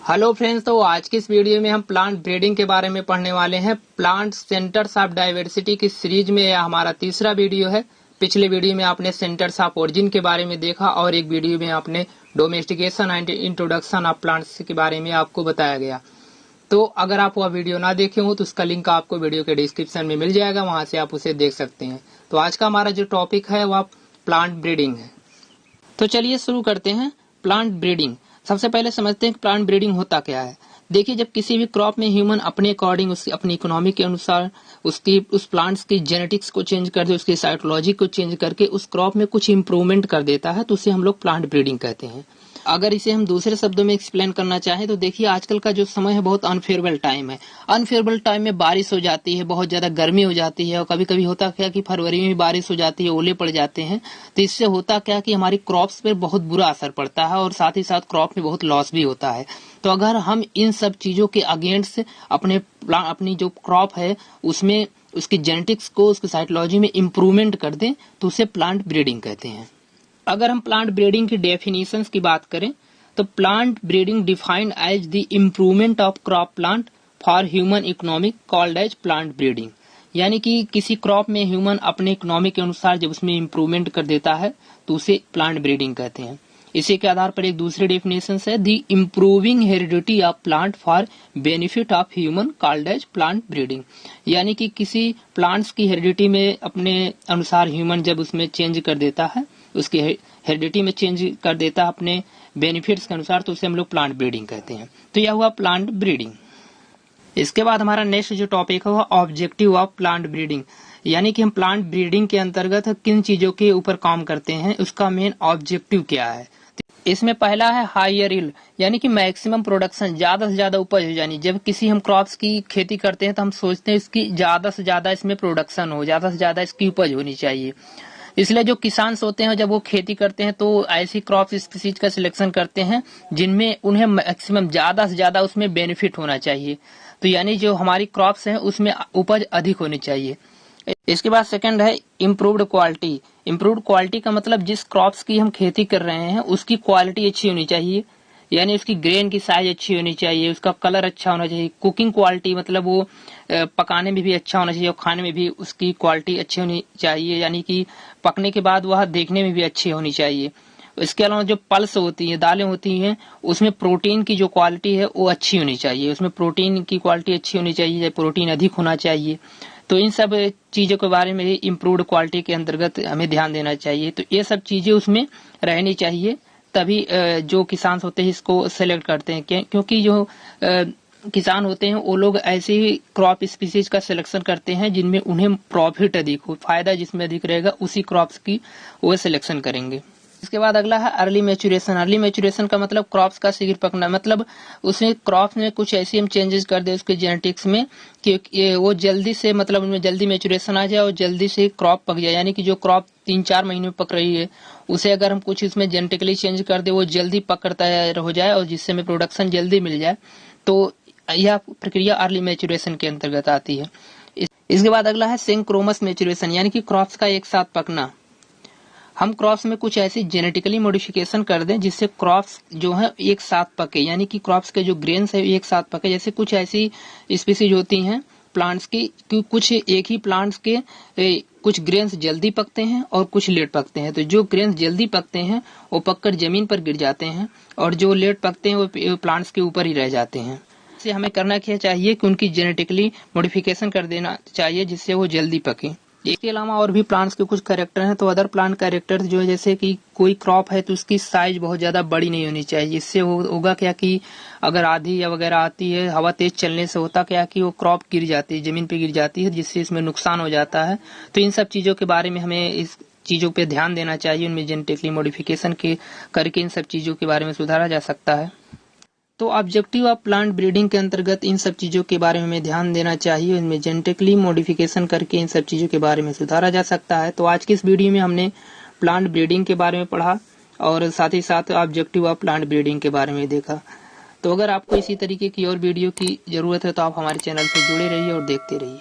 Hello friends, तो आज की इस वीडियो में हम प्लांट ब्रीडिंग के बारे में पढ़ने वाले हैं। प्लांट सेंटर्स ऑफ डाइवर्सिटी की सीरीज में यह हमारा तीसरा वीडियो है। पिछले वीडियो में आपने सेंटर्स ऑफ ओरिजिन के बारे में देखा और एक वीडियो में आपने domestication and introduction of plants के बारे में आपको बताया गया। तो अगर आप वह वीडियो ना देखे हो तो उसका लिंक आपको वीडियो के डिस्क्रिप्शन में मिल जाएगा, वहां से आप उसे देख सकते हैं। तो आज का हमारा जो टॉपिक है वह प्लांट ब्रीडिंग है। तो चलिए शुरू करते हैं। प्लांट ब्रीडिंग, सबसे पहले समझते हैं कि प्लांट ब्रीडिंग होता क्या है। देखिए, जब किसी भी क्रॉप में ह्यूमन अपने अकॉर्डिंग उसकी अपनी इकोनॉमी के अनुसार उस प्लांट्स की जेनेटिक्स को चेंज कर दे, उसकी साइकोलॉजी को चेंज करके उस क्रॉप में कुछ इंप्रूवमेंट कर देता है, तो उसे हम लोग प्लांट ब्रीडिंग कहते हैं। अगर इसे हम दूसरे शब्दों में एक्सप्लेन करना चाहें तो देखिए, आजकल का जो समय है बहुत अनफेवरेबल टाइम है। अनफेवरेबल टाइम में बारिश हो जाती है, बहुत ज्यादा गर्मी हो जाती है और कभी कभी होता क्या कि फरवरी में भी बारिश हो जाती है, ओले पड़ जाते हैं। तो इससे होता क्या कि हमारी क्रॉप्स पर बहुत बुरा असर पड़ता है और साथ ही साथ क्रॉप में बहुत लॉस भी होता है। तो अगर हम इन सब चीजों के अगेंस्ट अपनी जो क्रॉप है उसमें उसकी जेनेटिक्स को, उसकी साइकोलॉजी में इम्प्रूवमेंट कर दें तो उसे प्लांट ब्रीडिंग कहते हैं। अगर हम प्लांट ब्रीडिंग की डेफिनेशंस की बात करें तो plant breeding defined as the improvement of crop plant for human economic called as plant breeding. यानी कि किसी क्रॉप में ह्यूमन अपने इकोनॉमी के अनुसार जब उसमें इम्प्रूवमेंट कर देता है तो उसे प्लांट ब्रीडिंग कहते हैं। इसी के आधार पर एक दूसरी डेफिनेशन है the improving heredity of plant for benefit of human called as plant breeding. यानी कि किसी प्लांट्स की हेरिडिटी में अपने अनुसार ह्यूमन जब उसमें चेंज कर देता है, उसकी हेरिडिटी में चेंज कर देता है अपने बेनिफिट्स के अनुसार, तो उसे हम लोग प्लांट ब्रीडिंग कहते हैं। तो यह हुआ प्लांट ब्रीडिंग। इसके बाद हमारा नेक्स्ट जो टॉपिक है वह ऑब्जेक्टिव ऑफ प्लांट ब्रीडिंग। यानी कि हम प्लांट ब्रीडिंग के अंतर्गत किन चीजों के ऊपर काम करते हैं, उसका मेन ऑब्जेक्टिव क्या है। इसमें पहला है हायर यील्ड, यानी कि मैक्सिमम प्रोडक्शन, ज्यादा से ज्यादा उपज हो जानी। जब किसी हम क्रॉप्स की खेती करते हैं तो हम सोचते हैं इसकी ज्यादा से ज्यादा इसमें प्रोडक्शन हो, ज्यादा से ज्यादा इसकी उपज होनी चाहिए। इसलिए जो किसान होते हैं जब वो खेती करते हैं तो ऐसी क्रॉप स्पीसीज का सिलेक्शन करते हैं जिनमें उन्हें मैक्सिमम ज्यादा से ज्यादा उसमें बेनिफिट होना चाहिए। तो यानी जो हमारी क्रॉप्स हैं उसमें उपज अधिक होनी चाहिए। इसके बाद सेकंड है इम्प्रूव्ड क्वालिटी। इम्प्रूव्ड क्वालिटी का मतलब जिस क्रॉप्स की हम खेती कर रहे हैं उसकी क्वालिटी अच्छी होनी चाहिए, यानी उसकी ग्रेन की साइज अच्छी होनी चाहिए, उसका कलर अच्छा होना चाहिए। कुकिंग क्वालिटी मतलब वो पकाने में भी अच्छा होना चाहिए और खाने में भी उसकी क्वालिटी अच्छी होनी चाहिए, यानी कि पकने के बाद वह देखने में भी अच्छी होनी चाहिए। इसके अलावा जो पल्स होती है, दालें होती हैं, उसमें प्रोटीन की जो क्वालिटी है वो अच्छी होनी चाहिए, उसमें प्रोटीन की क्वालिटी अच्छी होनी चाहिए, प्रोटीन अधिक होना चाहिए। तो इन सब चीजों के बारे में इम्प्रूव्ड क्वालिटी के अंतर्गत हमें ध्यान देना चाहिए। तो ये सब चीजें उसमें रहनी चाहिए, तभी जो किसान होते हैं इसको सेलेक्ट करते हैं। क्योंकि जो किसान होते हैं वो लोग ऐसी क्रॉप स्पीसीज का सिलेक्शन करते हैं जिनमें उन्हें प्रॉफिट अधिक हो, फायदा जिसमें अधिक रहेगा उसी क्रॉप्स की वो सिलेक्शन करेंगे। इसके बाद अगला है अर्ली मैच्योरेशन। अर्ली मैच्योरेशन का मतलब क्रॉप्स का शीघ्र पकना, मतलब उसमें क्रॉप्स में कुछ ऐसी हम चेंजेस कर दे उसके जेनेटिक्स में कि वो जल्दी से, मतलब उनमें जल्दी मैच्योरेशन आ जाए और जल्दी से क्रॉप पक जाए। यानी कि जो क्रॉप 3-4 महीने में पक रही है उसे अगर हम कुछ इसमें जेनेटिकली चेंज कर दे वो जल्दी पकड़ता हो जाए और जिससे हमें प्रोडक्शन जल्दी मिल जाए, तो यह प्रक्रिया अर्ली मैच्योरेशन के अंतर्गत आती है। इसके बाद अगला है सिंक्रोनस मैच्योरेशन, यानी कि क्रॉप्स का एक साथ पकना। हम क्रॉप्स में कुछ ऐसी जेनेटिकली मॉडिफिकेशन कर दें जिससे क्रॉप्स जो है एक साथ पके, यानी कि क्रॉप्स के जो ग्रेन्स है एक साथ पके। जैसे कुछ ऐसी स्पीसीज होती हैं प्लांट्स की कि कुछ एक ही प्लांट्स के कुछ ग्रेन्स जल्दी पकते हैं और कुछ लेट पकते हैं। तो जो ग्रेन्स जल्दी पकते हैं वो पककर जमीन पर गिर जाते हैं और जो लेट पकते हैं वो प्लांट्स के ऊपर ही रह जाते हैं। इससे हमें करना क्या चाहिए कि उनकी जेनेटिकली मॉडिफिकेशन कर देना चाहिए जिससे वो जल्दी पके। इसके अलावा और भी प्लांट्स के कुछ कैरेक्टर हैं। तो अदर प्लांट कैरेक्टर जो है, जैसे कि कोई क्रॉप है तो उसकी साइज बहुत ज्यादा बड़ी नहीं होनी चाहिए। इससे होगा क्या कि अगर आंधी या वगैरह आती है, हवा तेज चलने से होता क्या कि वो क्रॉप गिर जाती है, जमीन पे गिर जाती है, जिससे इसमें नुकसान हो जाता है। तो इन सब चीजों के बारे में हमें इस चीजों पे ध्यान देना चाहिए, उनमें जेनेटिकली मॉडिफिकेशन के करके इन सब चीजों के बारे में सुधारा जा सकता है। तो ऑब्जेक्टिव ऑफ प्लांट ब्रीडिंग के अंतर्गत इन सब चीजों के बारे में हमें ध्यान देना चाहिए, इनमें जेनेटिकली मॉडिफिकेशन करके इन सब चीजों के बारे में सुधारा जा सकता है। तो आज की इस वीडियो में हमने प्लांट ब्रीडिंग के बारे में पढ़ा और साथ ही साथ ऑब्जेक्टिव ऑफ प्लांट ब्रीडिंग के बारे में देखा। तो अगर आपको इसी तरीके की और वीडियो की जरूरत है तो आप हमारे चैनल से जुड़े रहिए और देखते रहिए।